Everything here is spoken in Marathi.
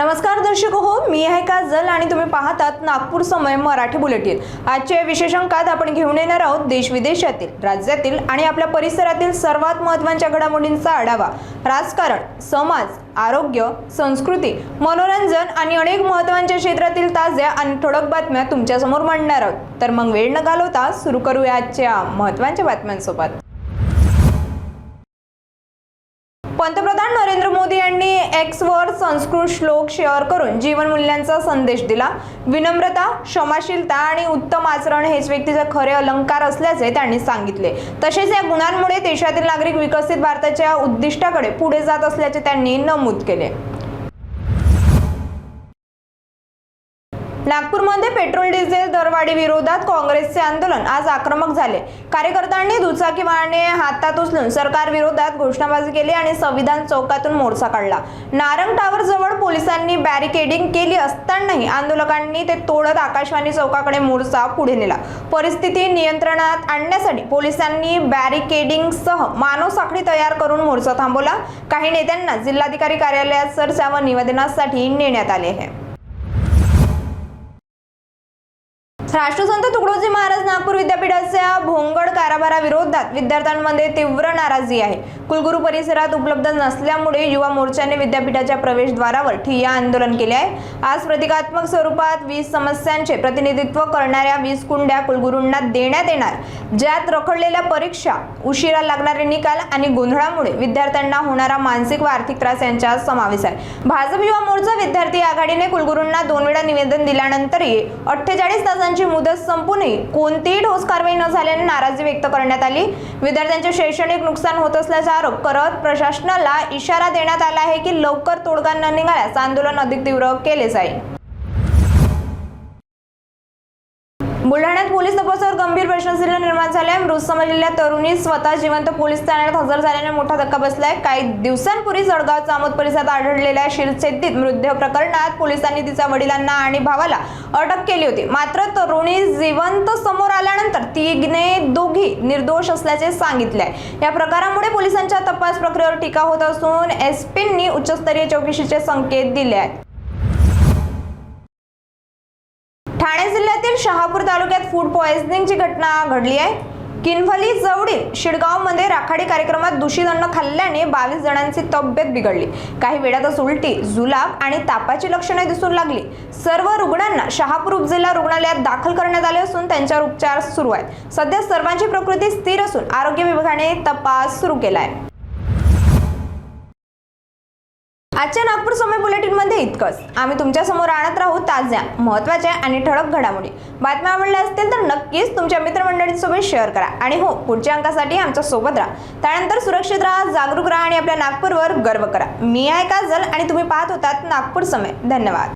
नमस्कार दर्शक हो, मी आहे काजल आणि तुम्ही पाहतात नागपूर समय मराठी बुलेटिन। आजच्या विशेष अंकात आपण घेऊन येणार आहोत देश विदेशातील, राज्यातील आणि आपल्या परिसरातील सर्वात महत्त्वाच्या घडामोडींचा आढावा। राजकारण, समाज, आरोग्य, संस्कृती, मनोरंजन आणि अनेक महत्त्वाच्या क्षेत्रातील ताज्या आणि ठळक बातम्या तुमच्या समोर मांडणार आहोत। तर मग वेळ न घालवता सुरू करूया आजच्या महत्त्वाच्या बातम्यांसोबत। पंतप्रधान नरेंद्र मोदी यांनी एक्सवर संस्कृत श्लोक शेअर करून जीवन मूल्यांचा संदेश दिला। विनम्रता, क्षमाशीलता आणि उत्तम आचरण हेच व्यक्तीचे खरे अलंकार असल्याचे त्यांनी सांगितले। तसेच या गुणांमुळे देशातील नागरिक विकसित भारताच्या उद्दिष्टाकडे पुढे जात असल्याचे त्यांनी नमूद केले। नागपूरमध्ये पेट्रोल डिझेल दरवाढी विरोधात काँग्रेसचे आंदोलन आज आक्रमक झाले। कार्यकर्त्यांनी दुचाकी वाहने हातात उचलून सरकार विरोधात घोषणाबाजी केली आणि संविधान चौकातून मोर्चा काढला। नारंग टावर जवळ पोलिसांनी बॅरिकेडिंग केली असतानाही आंदोलकांनी ते तोडत आकाशवाणी चौकाकडे मोर्चा पुढे नेला। परिस्थिती नियंत्रणात आणण्यासाठी पोलिसांनी बॅरिकेडिंगसह मानव साखळी तयार करून मोर्चा थांबवला। काही नेत्यांना जिल्हाधिकारी कार्यालयात चर्चा व निवेदनासाठी नेण्यात आले आहे। राष्ट्रसंत तुकडोजी महाराज नागपूर विद्यापीठाच्या भोंगळ कारभाराविरोधात विद्यार्थ्यांमध्ये तीव्र नाराजी आहे। कुलगुरू परिसरात उपलब्ध नसल्यामुळे युवा मोर्चाने विद्यापीठाच्या प्रवेशद्वारावर ठिय्या आंदोलन केले आहे। आज प्रतिकात्मक स्वरूपात 20 समस्यांचे प्रतिनिधित्व करणाऱ्या 20 कुंड्या कुलगुरूंना देण्यात येणार, ज्यात रखडलेल्या परीक्षा, उशिरा लागणारे निकाल आणि गोंधळामुळे विद्यार्थ्यांना होणारा मानसिक व आर्थिक त्रास यांचा समावेश आहे। भाजप युवा मोर्चा विद्यार्थी आघाडीने कुलगुरूंना 2 वेळा निवेदन दिल्यानंतरही 48 तासांची मुदत संपूनही कोणतीही ठोस कारवाई न झाल्याने नाराजी व्यक्त करण्यात आली। विद्यार्थ्यांचे शैक्षणिक नुकसान होत असल्याचा आरोप करत प्रशासनाला इशारा देण्यात आला आहे की लवकर तोडगा न निघाल्यास आंदोलन अधिक तीव्र केले जाईल। बुलढाण्यात पोलीस तपासावर गंभीर प्रश्नचिन्ह निर्माण झाले। मृत समजलेल्या तरुणी स्वतः जिवंत पोलीस ठाण्यात हजर झाल्याने मोठा धक्का बसलाय। काही दिवसांपूर्वी जळगाव चामोद परिसरात आढळलेल्या शिरछेदीत मृतदेह प्रकरणात पोलिसांनी तिच्या वडिलांना आणि भावाला अटक केली होती। मात्र तरुणी जिवंत समोर आल्यानंतर दोघी निर्दोष असल्याचे सांगितले। या प्रकारामुळे पोलिसांच्या तपास प्रक्रियेवर टीका होत असून एसपींनी उच्चस्तरीय चौकशीचे संकेत दिले आहेत। ठाणे जिल्ह्यातील शहापूर तालुक्यात फूड पॉइझनिंगची घटना घडली आहे। किनवली जवळील शिडगावमध्ये राखाडी कार्यक्रमात दूषित अन्न खाल्ल्याने 22 जणांची तब्येत बिघडली। काही वेळातच उलटी, जुलाब आणि तापाची लक्षणे दिसून लागली। सर्व रुग्णांना शहापूर उपजिल्हा रुग्णालयात दाखल करण्यात आले असून त्यांच्यावर उपचार सुरू आहेत। सध्या सर्वांची प्रकृती स्थिर असून आरोग्य विभागाने तपास सुरू केला आहे। आजच्या नागपूर समय बुलेटिन मध्ये इतकंच। आम्ही तुमच्या समोर आणत राहू ताज्या, महत्त्वाच्या आणि ठळक घडामोडी। बातम्या आवडल्या असतील तर नक्कीच तुमच्या मित्रमंडळींसोबत शेअर करा आणि हो, पुढच्या अंकासाठी आमच्या सोबत राहा। त्यानंतर सुरक्षित राहा, जागरूक राहा आणि आपल्या नागपूरवर गर्व करा। मी आहे काजल आणि तुम्ही पाहत होतात नागपूर समय। धन्यवाद।